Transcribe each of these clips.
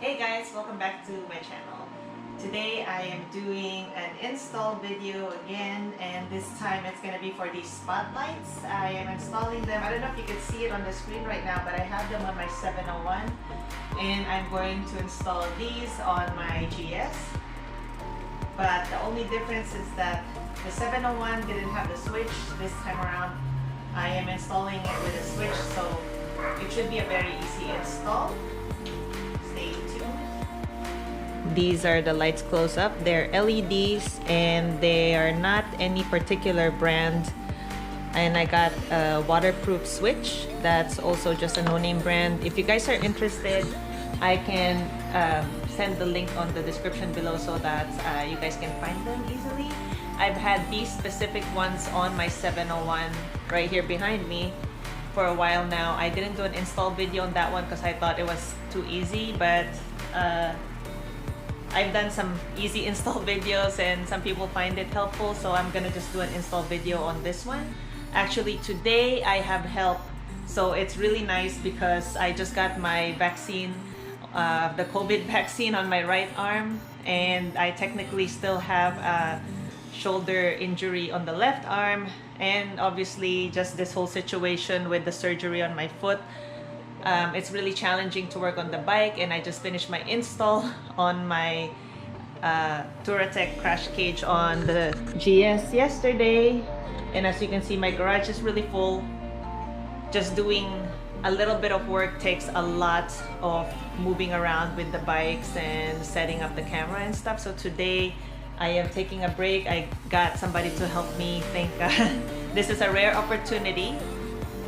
Hey guys, welcome back to my channel. Today I am doing an install video again, and this time it's going to be for these spotlights. I am installing them. I don't know if you can see it on the screen right now, but I have them on my 701, and I'm going to install these on my GS. But the only difference is that the 701 didn't have the switch. This time around I am installing it with a switch, so it should be a very easy install. Stay tuned. These are the lights close up. They're LEDs and they are not any particular brand. And I got a waterproof switch that's also just a no-name brand. If you guys are interested, I can send the link on the description below so that you guys can find them easily. I've had these specific ones on my 701 right here behind me for a while now. I didn't do an install video on that one because I thought it was too easy, but I've done some easy install videos and some people find it helpful, so I'm gonna just do an install video on this one. Actually today I have help, so it's really nice because I just got my vaccine, the COVID vaccine on my right arm, and I technically still have a shoulder injury on the left arm, and obviously just this whole situation with the surgery on my foot. It's really challenging to work on the bike, and I just finished my install on my Touratech crash cage on the GS yesterday, and as you can see, my garage is really full. Just doing a little bit of work takes a lot of moving around with the bikes and setting up the camera and stuff. So today I am taking a break. I got somebody to help me. Thank God. This is a rare opportunity.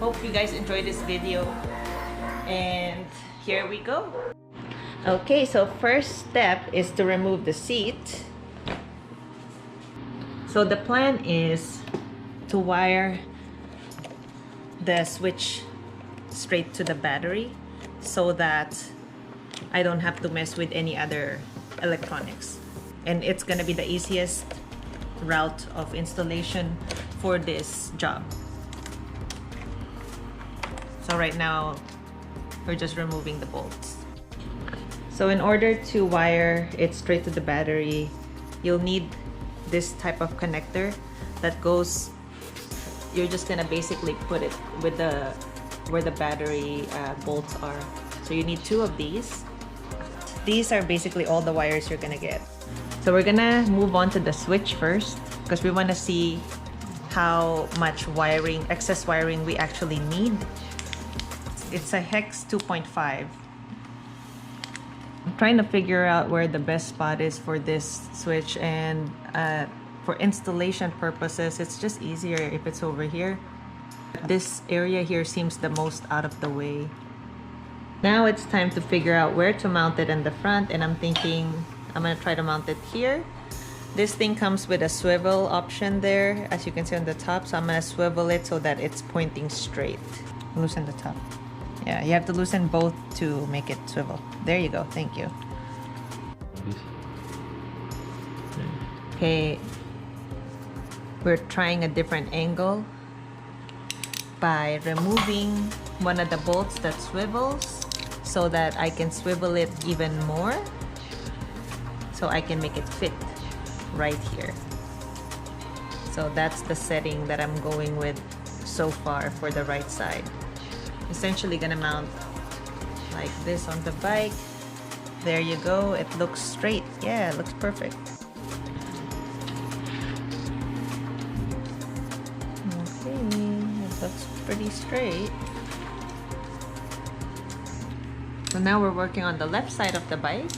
Hope you guys enjoy this video, and here we go. Okay, so first step is to remove the seat. So the plan is to wire the switch straight to the battery so that I don't have to mess with any other electronics, and it's gonna be the easiest route of installation for this job. So right now we're just removing the bolts. So in order to wire it straight to the battery, you'll need this type of connector that goes, you're just gonna basically put it with the where the battery bolts are. So you need two of these. These are basically all the wires you're gonna get. So we're gonna move on to the switch first because we want to see how much wiring, excess wiring we actually need. It's a hex 2.5. I'm trying to figure out where the best spot is for this switch, and for installation purposes it's just easier if it's over here. This area here seems the most out of the way. Now it's time to figure out where to mount it in the front, and I'm thinking I'm gonna try to mount it here. This thing comes with a swivel option there, as you can see on the top, so I'm gonna swivel it so that it's pointing straight. Loosen the top. Yeah, you have to loosen both to make it swivel. There you go, thank you. Okay, we're trying a different angle by removing one of the bolts that swivels so that I can swivel it even more, so I can make it fit right here. So that's the setting that I'm going with so far for the right side. Essentially gonna mount like this on the bike. There you go, it looks straight. Yeah, it looks perfect. Okay, it looks pretty straight. So now we're working on the left side of the bike.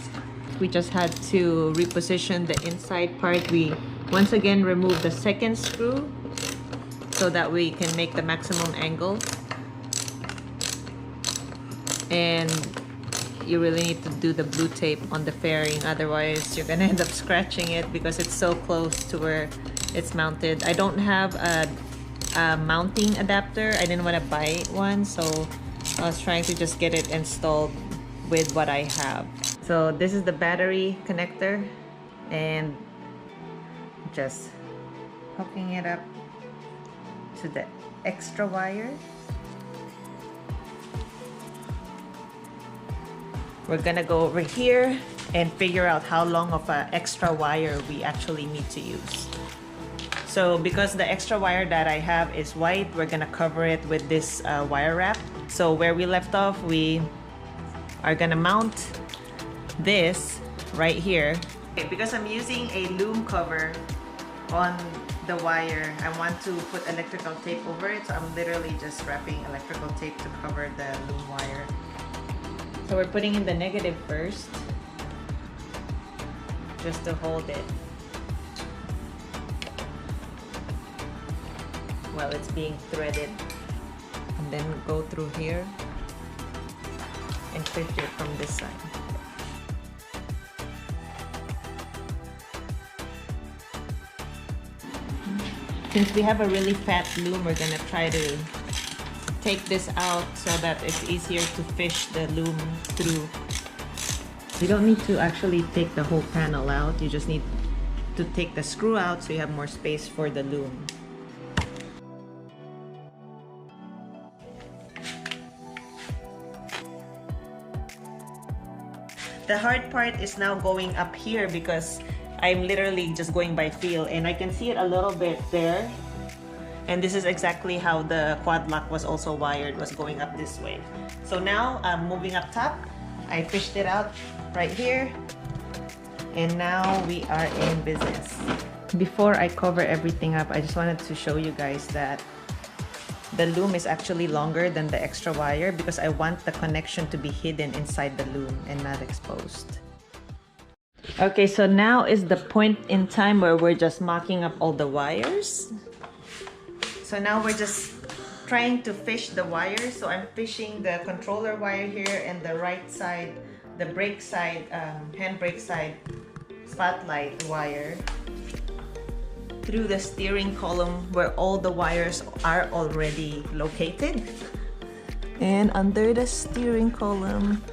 We just had to reposition the inside part. We once again remove the second screw so that we can make the maximum angle. And you really need to do the blue tape on the fairing, otherwise you're gonna end up scratching it because it's so close to where it's mounted. I don't have a mounting adapter. I didn't want to buy one, so I was trying to just get it installed with what I have. So this is the battery connector, and just hooking it up to the extra wire. we're gonna go over here and figure out how long of an extra wire we actually need to use. So because the extra wire that I have is white, we're gonna cover it with this wire wrap. So where we left off, we are gonna mount this right here. Okay, because I'm using a loom cover on the wire, I want to put electrical tape over it, so I'm literally just wrapping electrical tape to cover the loom wire. So we're putting in the negative first, just to hold it while it's being threaded, and then go through here and fish it from this side. Since we have a really fat loom, we're gonna try to take this out so that it's easier to fish the loom through. You don't need to actually take the whole panel out, you just need to take the screw out so you have more space for the loom. The hard part is now going up here because I'm literally just going by feel, and I can see it a little bit there. And this is exactly how the quad lock was also wired, was going up this way. So now I'm moving up top. I fished it out right here. And now we are in business. Before I cover everything up, I just wanted to show you guys that the loom is actually longer than the extra wire because I want the connection to be hidden inside the loom and not exposed. Okay, so now is the point in time where we're just marking up all the wires. So now we're just trying to fish the wires. So I'm fishing the controller wire here and the right side, the brake side, handbrake side spotlight wire through the steering column where all the wires are already located. And under the steering column,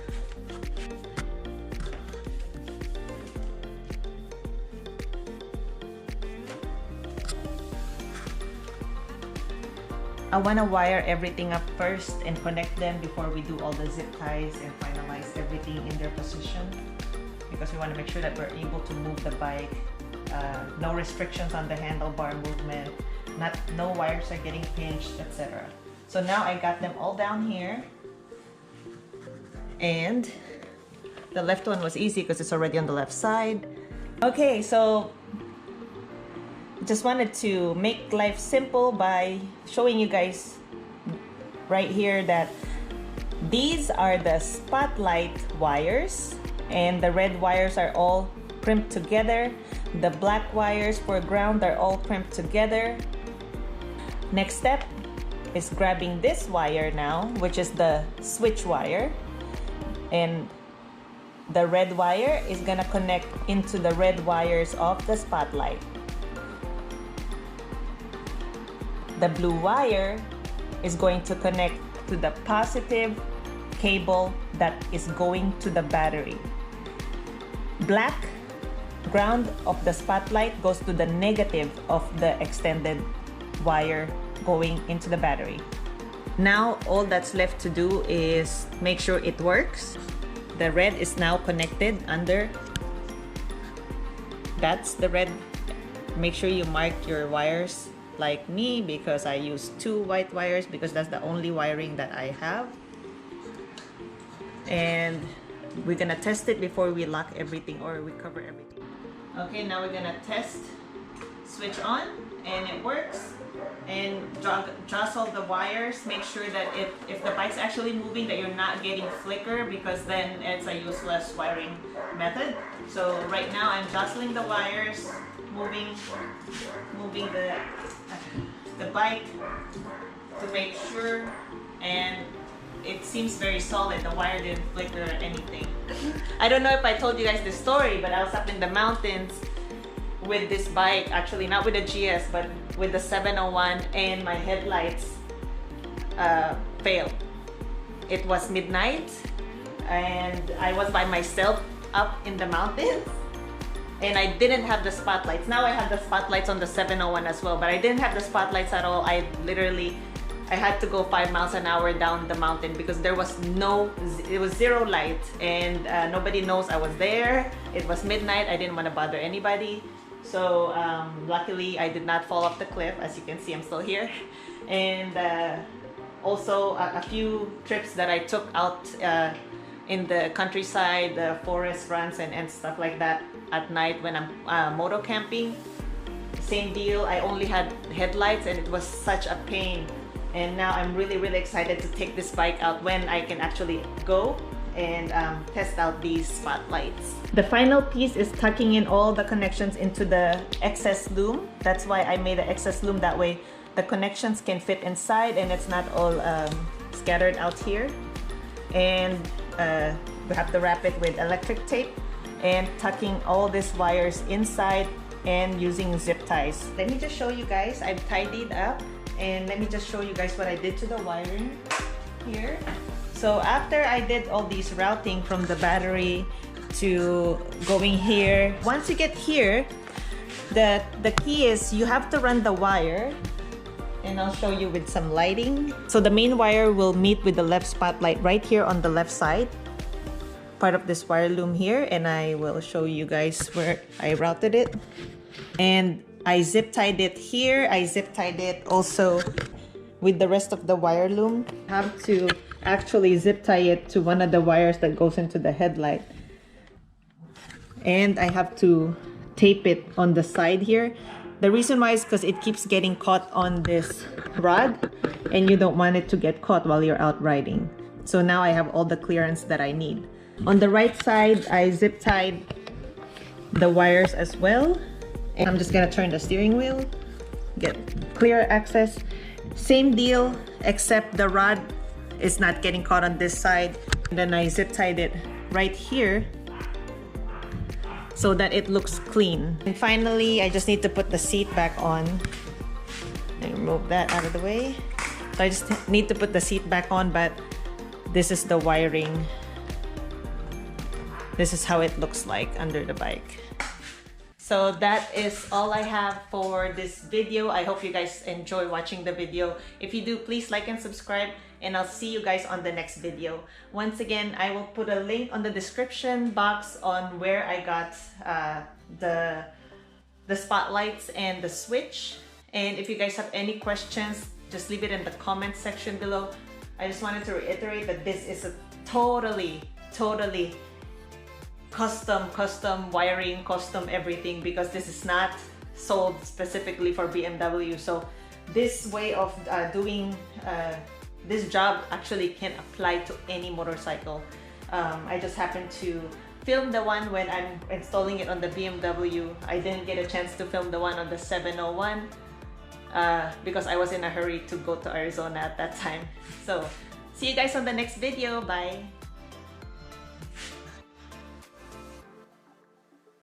I want to wire everything up first and connect them before we do all the zip ties and finalize everything in their position, because we want to make sure that we're able to move the bike. No restrictions on the handlebar movement, no wires are getting pinched, etc. So now I got them all down here, and the left one was easy because it's already on the left side. Okay, so just wanted to make life simple by showing you guys right here that these are the spotlight wires, and the red wires are all crimped together. The black wires for ground are all crimped together. Next step is grabbing this wire now, which is the switch wire, and the red wire is gonna connect into the red wires of the spotlight. The blue wire is going to connect to the positive cable that is going to the battery. Black ground of the spotlight goes to the negative of the extended wire going into the battery. Now all that's left to do is make sure it works. The red is now connected under. That's the red. Make sure you mark your wires like me, because I use 2 white wires because that's the only wiring that I have. And we're gonna test it before we lock everything or we cover everything. Okay, now we're gonna test. Switch on, and it works. And jostle the wires. Make sure that if the bike's actually moving, that you're not getting flicker, because then it's a useless wiring method. So right now I'm jostling the wires, moving the bike to make sure, and it seems very solid. The wire didn't flicker or anything. I don't know if I told you guys this story, but I was up in the mountains with this bike, actually not with the GS but with the 701, and my headlights failed. It was midnight and I was by myself up in the mountains, and I didn't have the spotlights. Now I have the spotlights on the 701 as well, but I didn't have the spotlights at all. I literally I had to go 5 miles an hour down the mountain because there was it was zero light, and nobody knows I was there. It was midnight. I didn't want to bother anybody. So luckily I did not fall off the cliff. As you can see, I'm still here. And also a few trips that I took out in the countryside, the forest runs and stuff like that at night when I'm moto camping. Same deal, I only had headlights and it was such a pain. And now I'm really excited to take this bike out when I can actually go and test out these spotlights. The final piece is tucking in all the connections into the excess loom. That's why I made an excess loom, that way the connections can fit inside and it's not all scattered out here. And we have to wrap it with electric tape and tucking all these wires inside and using zip ties. Let me just show you guys. I've tidied up, and let me just show you guys what I did to the wiring here. So after I did all these routing from the battery to going here, once you get here, the key is you have to run the wire, and I'll show you with some lighting. So the main wire will meet with the left spotlight right here on the left side, part of this wire loom here, and I will show you guys where I routed it. And I zip tied it here. I zip tied it also with the rest of the wire loom. I have to actually zip tie it to one of the wires that goes into the headlight. And I have to tape it on the side here. The reason why is because it keeps getting caught on this rod and you don't want it to get caught while you're out riding. So now I have all the clearance that I need. On the right side, I zip tied the wires as well. And I'm just gonna turn the steering wheel, get clear access. Same deal, except the rod is not getting caught on this side. And then I zip tied it right here so that it looks clean. And finally, I just need to put the seat back on and remove that out of the way. So I just need to put the seat back on, but this is the wiring. This is how it looks like under the bike. So that is all I have for this video. I hope you guys enjoy watching the video. If you do, please like and subscribe, and I'll see you guys on the next video. Once again, I will put a link on the description box on where I got the spotlights and the switch. And if you guys have any questions, just leave it in the comment section below. I just wanted to reiterate that this is a totally custom wiring, custom everything, because this is not sold specifically for BMW. So this way of doing this job actually can apply to any motorcycle. I just happened to film the one when I'm installing it on the BMW. I didn't get a chance to film the one on the 701 because I was in a hurry to go to Arizona at that time. So see you guys on the next video. Bye.